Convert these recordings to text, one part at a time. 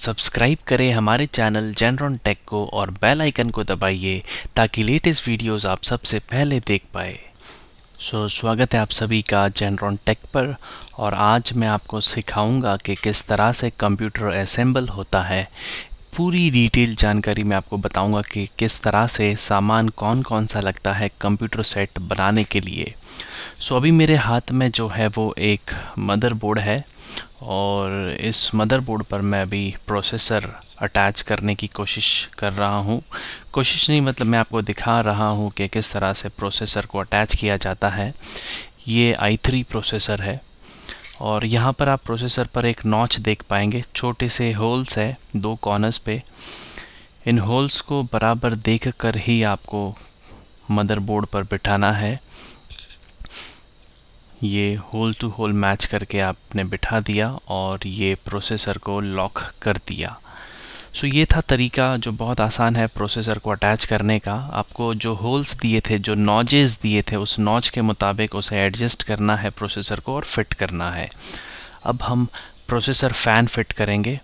Subscribe करें हमारे channel जेनरॉन take को और बेल आइकन को दबाइए ताकि लेटेस्ट वीडियोस आप सबसे पहले देख पाए। स्वागत है आप सभी का जेनरॉन टेक पर। और आज मैं आपको सिखाऊंगा कि किस तरह से कंप्यूटर असेंबल होता है। पूरी डिटेल जानकारी मैं आपको बताऊंगा कि किस तरह से सामान कौन कौन सा लगता है कंप्यूटर सेट बनाने के लिए। अभी मेरे हाथ में जो है वो एक मदरबोर्ड है और इस मदरबोर्ड पर मैं अभी प्रोसेसर अटैच करने की कोशिश कर रहा हूँ। कोशिश नहीं, मतलब मैं आपको दिखा रहा हूँ कि किस तरह से प्रोसेसर को अटैच किया जाता है। ये i3 प्रोसेसर है और यहाँ पर आप प्रोसेसर पर एक नॉच देख पाएंगे। छोटे से होल्स है 2 कॉर्नर्स पे। इन होल्स को बराबर देख कर ही आपको मदरबोर्ड पर बिठाना है। ये होल टू होल मैच करके आपने बिठा दिया और ये प्रोसेसर को लॉक कर दिया। ये था तरीका जो बहुत आसान है प्रोसेसर को अटैच करने का। आपको जो होल्स दिए थे, जो नॉचेस दिए थे, उस नॉच के मुताबिक उसे एडजस्ट करना है प्रोसेसर को और फिट करना है। अब हम प्रोसेसर फ़ैन फिट करेंगे।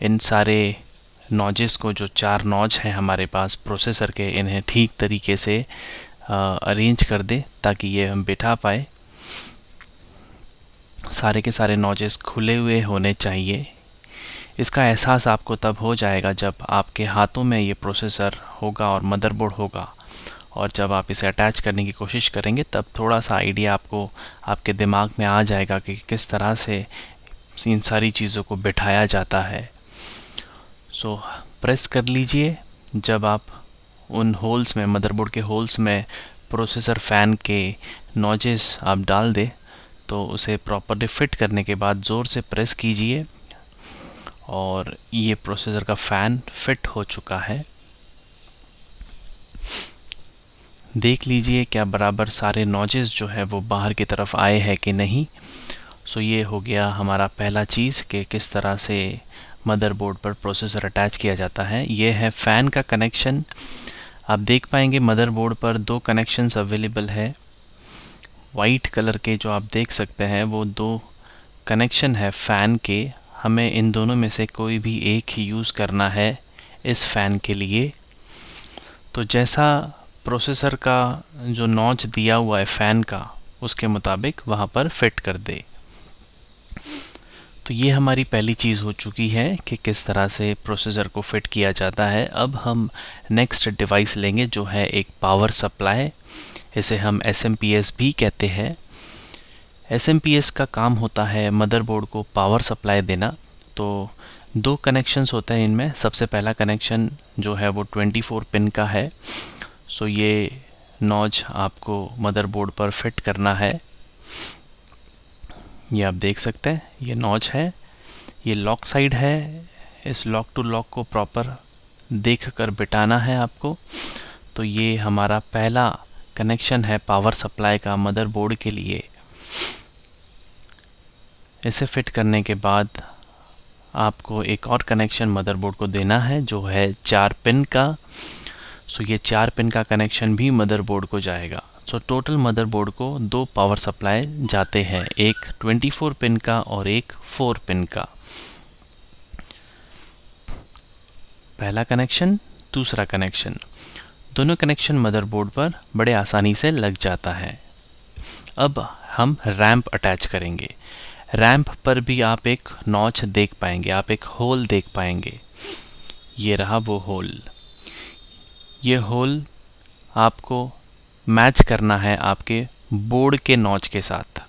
इन सारे नॉचेस को, जो 4 नॉच हैं हमारे पास प्रोसेसर के, इन्हें ठीक तरीके से अरेंज कर दे ताकि ये हम बिठा पाए। सारे के सारे नॉचेस खुले हुए होने चाहिए। इसका एहसास आपको तब हो जाएगा जब आपके हाथों में ये प्रोसेसर होगा और मदरबोर्ड होगा, और जब आप इसे अटैच करने की कोशिश करेंगे तब थोड़ा सा आइडिया आपको आपके दिमाग में आ जाएगा कि किस तरह से इन सारी चीज़ों को बिठाया जाता है। प्रेस कर लीजिए। जब आप उन होल्स में, मदरबोर्ड के होल्स में प्रोसेसर फ़ैन के नॉचेस आप डाल दें तो उसे प्रॉपरली फिट करने के बाद ज़ोर से प्रेस कीजिए और ये प्रोसेसर का फ़ैन फिट हो चुका है। देख लीजिए क्या बराबर सारे नॉचेस जो है वो बाहर की तरफ आए हैं कि नहीं। ये हो गया हमारा पहला चीज़ कि किस तरह से मदरबोर्ड पर प्रोसेसर अटैच किया जाता है। ये है फ़ैन का कनेक्शन। आप देख पाएंगे मदरबोर्ड पर 2 कनेक्शंस अवेलेबल है। वाइट कलर के जो आप देख सकते हैं वो 2 कनेक्शन है फ़ैन के। हमें इन दोनों में से कोई भी एक ही यूज़ करना है इस फ़ैन के लिए। तो जैसा प्रोसेसर का जो नॉच दिया हुआ है फ़ैन का, उसके मुताबिक वहाँ पर फिट कर दे। तो ये हमारी पहली चीज़ हो चुकी है कि किस तरह से प्रोसेसर को फिट किया जाता है। अब हम नेक्स्ट डिवाइस लेंगे जो है एक पावर सप्लाई। इसे हम SMPS भी कहते हैं। SMPS का काम होता है मदरबोर्ड को पावर सप्लाई देना। तो 2 कनेक्शंस होते हैं इनमें। सबसे पहला कनेक्शन जो है वो 24 पिन का है। ये नॉच आपको मदरबोर्ड पर फिट करना है। ये आप देख सकते हैं, ये नॉच है, ये लॉक साइड है। इस लॉक टू लॉक को प्रॉपर देख कर बिठाना है आपको। तो ये हमारा पहला कनेक्शन है पावर सप्लाई का मदरबोर्ड के लिए। इसे फिट करने के बाद आपको एक और कनेक्शन मदरबोर्ड को देना है जो है 4 पिन का। ये 4 पिन का कनेक्शन भी मदरबोर्ड को जाएगा। टोटल मदरबोर्ड को 2 पावर सप्लाई जाते हैं, एक 24 पिन का और एक 4 पिन का। पहला कनेक्शन, दूसरा कनेक्शन, दोनों कनेक्शन मदरबोर्ड पर बड़े आसानी से लग जाता है। अब हम रैंप अटैच करेंगे। रैंप पर भी आप एक नॉच देख पाएंगे, आप एक होल देख पाएंगे। ये रहा वो होल। ये होल आपको मैच करना है आपके बोर्ड के नॉच के साथ।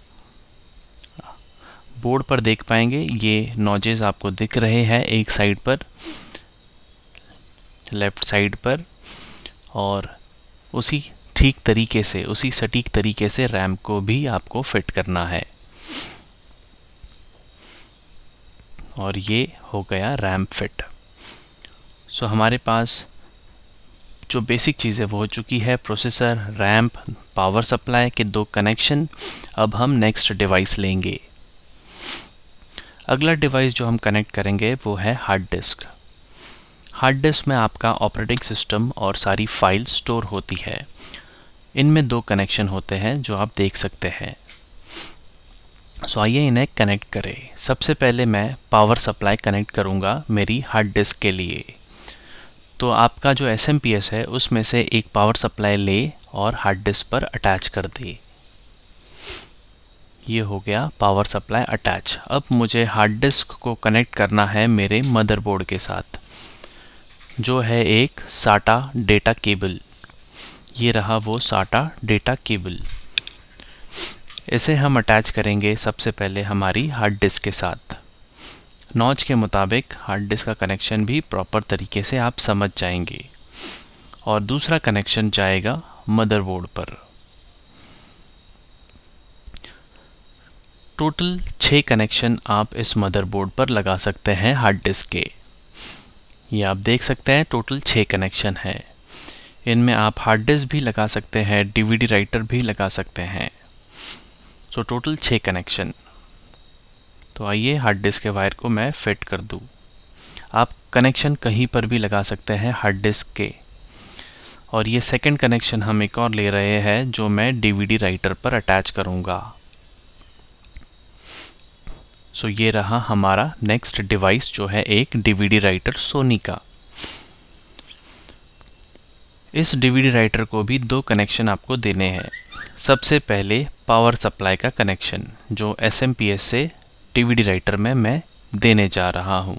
बोर्ड पर देख पाएंगे ये नॉचेस आपको दिख रहे हैं एक साइड पर, लेफ्ट साइड पर, और उसी ठीक तरीके से, उसी सटीक तरीके से रैंप को भी आपको फिट करना है। और ये हो गया रैंप फिट। हमारे पास जो बेसिक चीज़ें वो हो चुकी है, प्रोसेसर, रैंप, पावर सप्लाई के 2 कनेक्शन। अब हम नेक्स्ट डिवाइस लेंगे। अगला डिवाइस जो हम कनेक्ट करेंगे वो है हार्ड डिस्क। हार्ड डिस्क में आपका ऑपरेटिंग सिस्टम और सारी फाइल स्टोर होती है। इनमें 2 कनेक्शन होते हैं जो आप देख सकते हैं। सो आइए इन्हें कनेक्ट करें। सबसे पहले मैं पावर सप्लाई कनेक्ट करूँगा मेरी हार्ड डिस्क के लिए। तो आपका जो SMPS है उसमें से एक पावर सप्लाई ले और हार्ड डिस्क पर अटैच कर दे। ये हो गया पावर सप्लाई अटैच। अब मुझे हार्ड डिस्क को कनेक्ट करना है मेरे मदरबोर्ड के साथ, जो है एक SATA डेटा केबल। ये रहा वो SATA डेटा केबल। इसे हम अटैच करेंगे सबसे पहले हमारी हार्ड डिस्क के साथ। नॉच के मुताबिक हार्ड डिस्क का कनेक्शन भी प्रॉपर तरीके से आप समझ जाएंगे। और दूसरा कनेक्शन जाएगा मदरबोर्ड पर। टोटल 6 कनेक्शन आप इस मदरबोर्ड पर लगा सकते हैं हार्ड डिस्क के। ये आप देख सकते हैं टोटल 6 कनेक्शन है। इनमें आप हार्ड डिस्क भी लगा सकते हैं, DVD राइटर भी लगा सकते हैं। So total 6 connection. तो आइए हार्ड डिस्क के वायर को मैं फिट कर दूं। आप कनेक्शन कहीं पर भी लगा सकते हैं हार्ड डिस्क के। और ये सेकंड कनेक्शन हम एक और ले रहे हैं जो मैं DVD राइटर पर अटैच करूंगा। सो ये रहा हमारा नेक्स्ट डिवाइस जो है एक DVD राइटर सोनी का। इस DVD राइटर को भी 2 कनेक्शन आपको देने हैं। सबसे पहले पावर सप्लाई का कनेक्शन जो SMPS से DVD राइटर में मैं देने जा रहा हूं।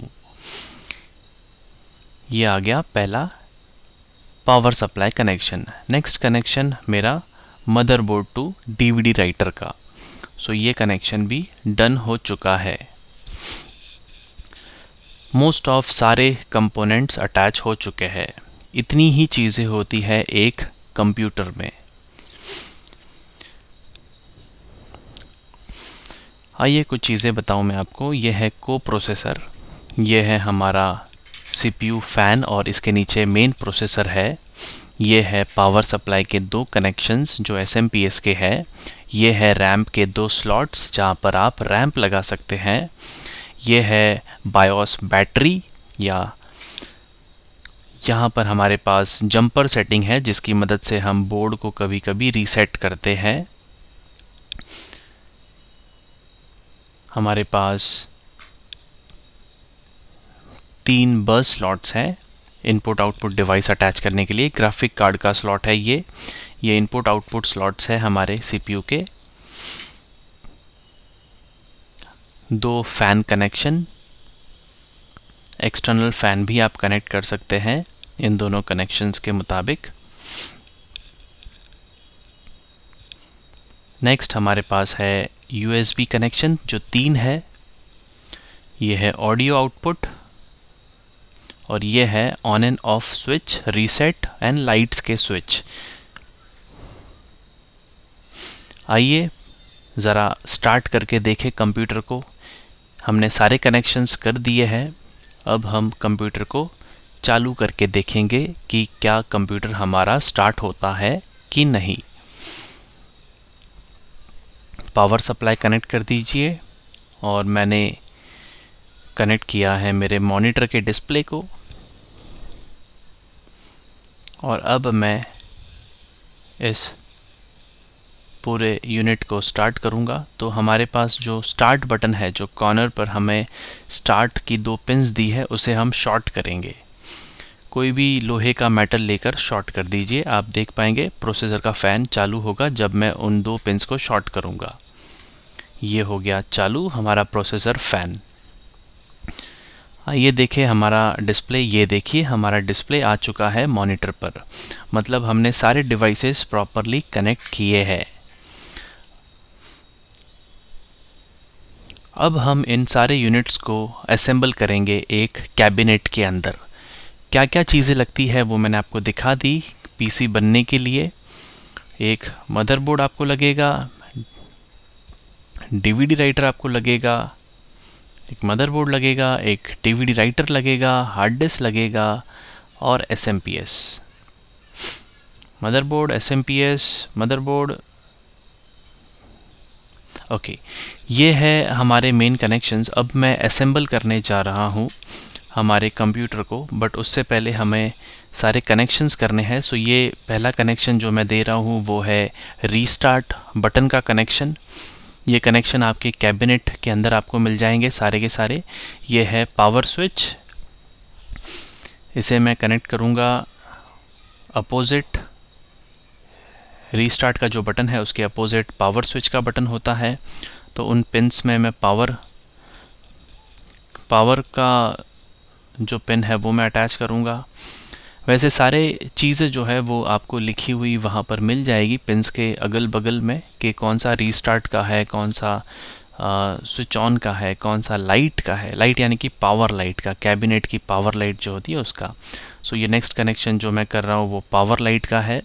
ये आ गया पहला power supply connection. Next connection मेरा मदरबोर्ड टू DVD राइटर का। सो ये कनेक्शन भी डन हो चुका है। मोस्ट ऑफ सारे कंपोनेंट्स अटैच हो चुके हैं। इतनी ही चीज़ें होती है एक कंप्यूटर में। आइए कुछ चीज़ें बताऊं मैं आपको। ये है को प्रोसेसर, ये है हमारा CPU फैन और इसके नीचे मेन प्रोसेसर है। ये है पावर सप्लाई के 2 कनेक्शंस जो SMPS के हैं। ये है रैम्प के 2 स्लॉट्स जहाँ पर आप रैम्प लगा सकते हैं। ये है बायोस बैटरी, या यहाँ पर हमारे पास जंपर सेटिंग है जिसकी मदद से हम बोर्ड को कभी कभी रीसेट करते हैं। हमारे पास 3 बस स्लॉट्स हैं इनपुट आउटपुट डिवाइस अटैच करने के लिए। ग्राफिक कार्ड का स्लॉट है ये इनपुट आउटपुट स्लॉट्स है हमारे CPU के। 2 फैन कनेक्शन, एक्सटर्नल फैन भी आप कनेक्ट कर सकते हैं इन दोनों कनेक्शंस के मुताबिक। नेक्स्ट हमारे पास है USB कनेक्शन जो 3 है। ये है ऑडियो आउटपुट और ये है on end off switch, reset and lights के स्विच। आइए ज़रा स्टार्ट करके देखें कंप्यूटर को। हमने सारे कनेक्शंस कर दिए हैं। अब हम कंप्यूटर को चालू करके देखेंगे कि क्या कंप्यूटर हमारा स्टार्ट होता है कि नहीं। पावर सप्लाई कनेक्ट कर दीजिए और मैंने कनेक्ट किया है मेरे मॉनिटर के डिस्प्ले को। और अब मैं इस पूरे यूनिट को स्टार्ट करूंगा। तो हमारे पास जो स्टार्ट बटन है, जो कॉर्नर पर हमें स्टार्ट की 2 पिन्स दी है, उसे हम शॉर्ट करेंगे। कोई भी लोहे का मेटल लेकर शॉर्ट कर दीजिए। आप देख पाएंगे प्रोसेसर का फ़ैन चालू होगा जब मैं उन 2 पिन्स को शॉर्ट करूंगा। ये हो गया चालू हमारा प्रोसेसर फ़ैन। ये देखिए हमारा डिस्प्ले। ये देखिए हमारा डिस्प्ले आ चुका है मॉनिटर पर। मतलब हमने सारे डिवाइसेस प्रॉपरली कनेक्ट किए हैं। अब हम इन सारे यूनिट्स को असेंबल करेंगे एक कैबिनेट के अंदर। क्या क्या चीज़ें लगती है वो मैंने आपको दिखा दी। PC बनने के लिए एक मदरबोर्ड आपको लगेगा, DVD राइटर आपको लगेगा, एक मदरबोर्ड लगेगा, एक DVD राइटर लगेगा, हार्ड डिस्क लगेगा और SMPS। Motherboard, SMPS, motherboard. Okay, ये है हमारे मेन कनेक्शंस। अब मैं असेंबल करने जा रहा हूँ हमारे कंप्यूटर को, बट उससे पहले हमें सारे कनेक्शंस करने हैं। सो ये पहला कनेक्शन जो मैं दे रहा हूँ वो है रीस्टार्ट बटन का कनेक्शन। ये कनेक्शन आपके कैबिनेट के अंदर आपको मिल जाएंगे सारे के सारे। ये है पावर स्विच, इसे मैं कनेक्ट करूँगा अपोजिट। रीस्टार्ट का जो बटन है उसके अपोजिट पावर स्विच का बटन होता है, तो उन पिन्स में मैं पावर का जो पिन है वो मैं अटैच करूँगा। वैसे सारे चीज़ें जो है वो आपको लिखी हुई वहाँ पर मिल जाएगी पिन्स के अगल बगल में, कि कौन सा रीस्टार्ट का है, कौन सा स्विच ऑन का है, कौन सा लाइट का है। लाइट यानी कि पावर लाइट का, कैबिनेट की पावर लाइट जो होती है उसका। सो ये नेक्स्ट कनेक्शन जो मैं कर रहा हूँ वो पावर लाइट का है।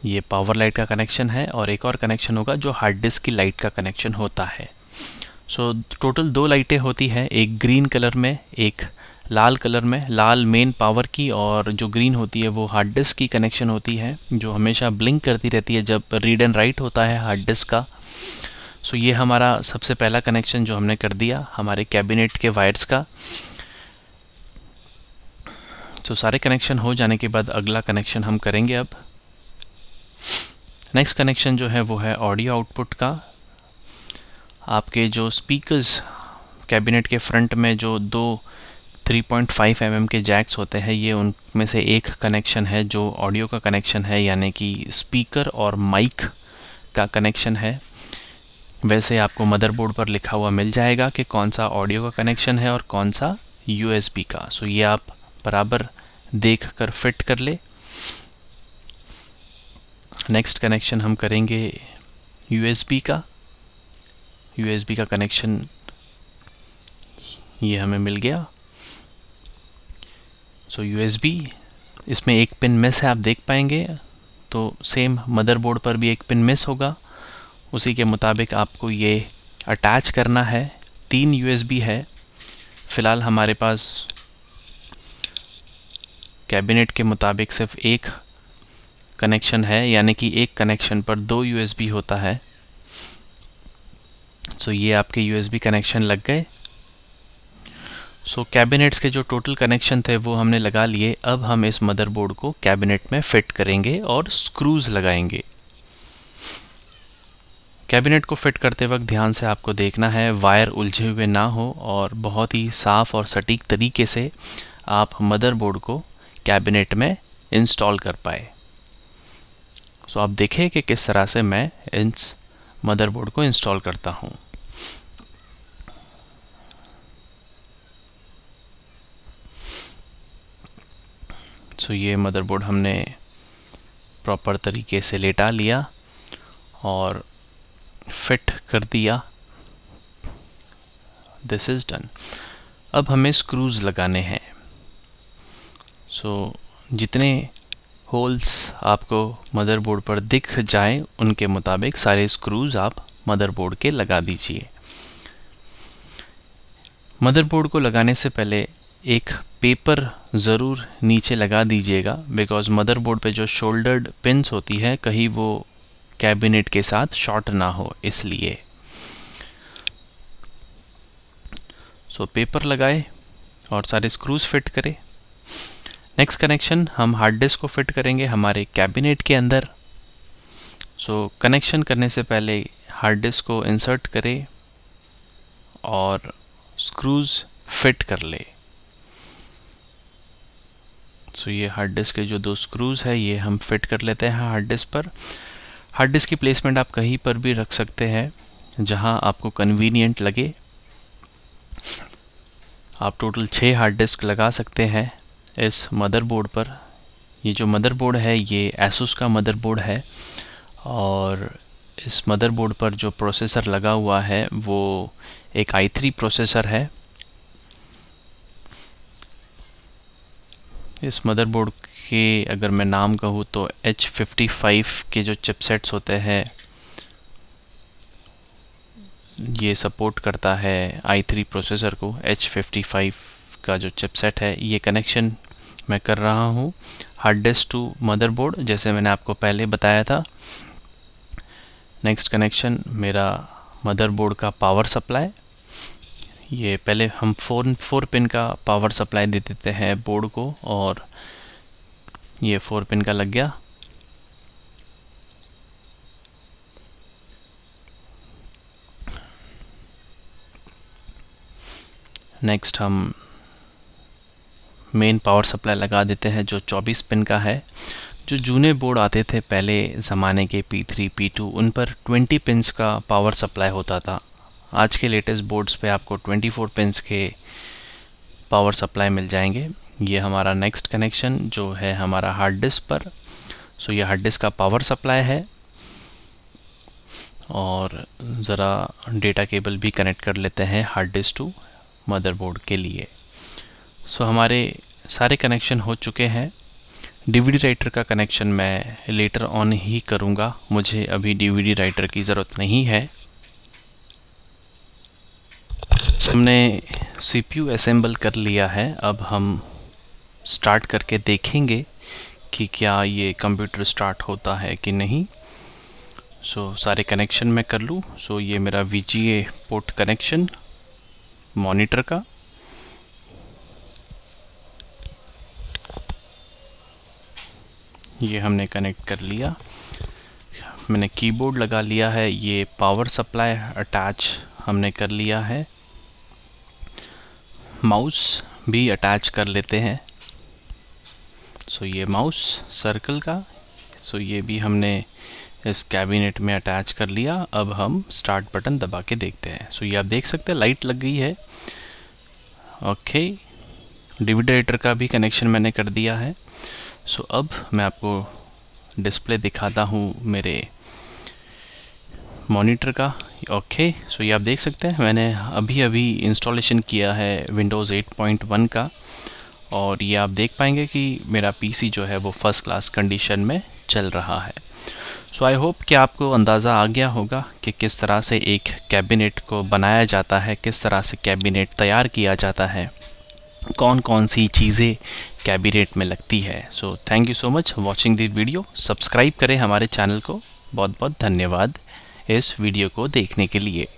ये पावर लाइट का कनेक्शन है, और एक और कनेक्शन होगा जो हार्ड डिस्क की लाइट का कनेक्शन होता है। सो टोटल 2 लाइटें होती हैं, एक ग्रीन कलर में, एक लाल कलर में। लाल मेन पावर की, और जो ग्रीन होती है वो हार्ड डिस्क की कनेक्शन होती है, जो हमेशा ब्लिंक करती रहती है जब रीड एंड राइट होता है हार्ड डिस्क का। सो ये हमारा सबसे पहला कनेक्शन जो हमने कर दिया हमारे कैबिनेट के वायर्स का। तो सारे कनेक्शन हो जाने के बाद अगला कनेक्शन हम करेंगे अब। नेक्स्ट कनेक्शन जो है वो है ऑडियो आउटपुट का। आपके जो स्पीकर्स कैबिनेट के फ्रंट में जो 2 3.5 mm के जैक्स होते हैं, ये उनमें से एक कनेक्शन है जो ऑडियो का कनेक्शन है, यानी कि स्पीकर और माइक का कनेक्शन है। वैसे आपको मदरबोर्ड पर लिखा हुआ मिल जाएगा कि कौन सा ऑडियो का कनेक्शन है और कौन सा USB का। सो ये आप बराबर देख कर फिट कर ले। नेक्स्ट कनेक्शन हम करेंगे USB का। USB का कनेक्शन ये हमें मिल गया। सो USB, इसमें एक पिन मिस है, आप देख पाएंगे। तो सेम मदरबोर्ड पर भी एक पिन मिस होगा, उसी के मुताबिक आपको ये अटैच करना है। 3 USB है फ़िलहाल हमारे पास, कैबिनेट के मुताबिक सिर्फ एक कनेक्शन है, यानी कि एक कनेक्शन पर 2 USB होता है। सो ये आपके USB कनेक्शन लग गए। सो कैबिनेट्स के जो टोटल कनेक्शन थे वो हमने लगा लिए। अब हम इस मदरबोर्ड को कैबिनेट में फिट करेंगे और स्क्रूज लगाएंगे। कैबिनेट को फिट करते वक्त ध्यान से आपको देखना है वायर उलझे हुए ना हो, और बहुत ही साफ और सटीक तरीके से आप मदरबोर्ड को कैबिनेट में इंस्टॉल कर पाए। सो आप देखें कि किस तरह से मैं इस मदरबोर्ड को इंस्टॉल करता हूँ। सो ये मदरबोर्ड हमने प्रॉपर तरीके से लेटा लिया और फिट कर दिया। This is done. अब हमें स्क्रूज लगाने हैं। सो जितने होल्स आपको मदरबोर्ड पर दिख जाएं उनके मुताबिक सारे स्क्रूज आप मदरबोर्ड के लगा दीजिए। मदरबोर्ड को लगाने से पहले एक पेपर ज़रूर नीचे लगा दीजिएगा, बिकॉज़ मदरबोर्ड पे जो शोल्डर्ड पिन्स होती है कहीं वो कैबिनेट के साथ शॉर्ट ना हो, इसलिए। सो पेपर लगाए और सारे स्क्रूज फिट करें। नेक्स्ट कनेक्शन हम हार्ड डिस्क को फिट करेंगे हमारे कैबिनेट के अंदर। सो कनेक्शन करने से पहले हार्ड डिस्क को इंसर्ट करें और स्क्रूज फिट कर ले। सो ये हार्ड डिस्क के जो 2 स्क्रूज है ये हम फिट कर लेते हैं हार्ड डिस्क पर। हार्ड डिस्क की प्लेसमेंट आप कहीं पर भी रख सकते हैं जहां आपको कन्वीनियंट लगे। आप टोटल 6 हार्ड डिस्क लगा सकते हैं इस मदरबोर्ड पर। ये जो मदरबोर्ड है ये एसुस का मदरबोर्ड है, और इस मदरबोर्ड पर जो प्रोसेसर लगा हुआ है वो एक i3 प्रोसेसर है। इस मदरबोर्ड के अगर मैं नाम कहूँ तो H55 के जो चिपसेट्स होते हैं ये सपोर्ट करता है i3 प्रोसेसर को। H55 का जो चिपसेट है, ये कनेक्शन मैं कर रहा हूँ हार्ड डिस्क टू मदरबोर्ड, जैसे मैंने आपको पहले बताया था। नेक्स्ट कनेक्शन मेरा मदरबोर्ड का पावर सप्लाई। ये पहले हम 4 पिन का पावर सप्लाई दे देते हैं बोर्ड को, और ये 4 पिन का लग गया। नेक्स्ट हम मेन पावर सप्लाई लगा देते हैं जो 24 पिन का है। जो जूने बोर्ड आते थे पहले ज़माने के P3 P2 उन पर 20 पिन्स का पावर सप्लाई होता था। आज के लेटेस्ट बोर्ड्स पे आपको 24 पिन्स के पावर सप्लाई मिल जाएंगे। ये हमारा नेक्स्ट कनेक्शन जो है हमारा हार्ड डिस्क पर। सो ये हार्ड डिस्क का पावर सप्लाई है और ज़रा डेटा केबल भी कनेक्ट कर लेते हैं हार्ड डिस्क टू मदरबोर्ड के लिए। सो हमारे सारे कनेक्शन हो चुके हैं। डीवीडी राइटर का कनेक्शन मैं लेटर ऑन ही करूँगा, मुझे अभी डीवीडी राइटर की ज़रूरत नहीं है। हमने सीपीयू असेंबल कर लिया है। अब हम स्टार्ट करके देखेंगे कि क्या ये कंप्यूटर स्टार्ट होता है कि नहीं। सो सारे कनेक्शन मैं कर लूँ। सो ये मेरा VGA पोर्ट कनेक्शन मॉनिटर का, ये हमने कनेक्ट कर लिया। मैंने कीबोर्ड लगा लिया है। ये पावर सप्लाई अटैच हमने कर लिया है। माउस भी अटैच कर लेते हैं। सो ये माउस सर्कल का, सो ये भी हमने इस कैबिनेट में अटैच कर लिया। अब हम स्टार्ट बटन दबा के देखते हैं। सो ये आप देख सकते हैं लाइट लग गई है। ओके, डीवीडी राइटर का भी कनेक्शन मैंने कर दिया है। सो अब मैं आपको डिस्प्ले दिखाता हूँ मेरे मॉनिटर का। ओके, सो ये आप देख सकते हैं मैंने अभी इंस्टॉलेशन किया है विंडोज़ 8.1 का, और ये आप देख पाएंगे कि मेरा पीसी जो है वो फर्स्ट क्लास कंडीशन में चल रहा है। सो आई होप कि आपको अंदाज़ा आ गया होगा कि किस तरह से एक कैबिनेट को बनाया जाता है, किस तरह से कैबिनेट तैयार किया जाता है, कौन कौन सी चीज़ें कैबिनेट में लगती है। So thank you so much watching this video. Subscribe करें हमारे चैनल को। बहुत बहुत धन्यवाद इस वीडियो को देखने के लिए।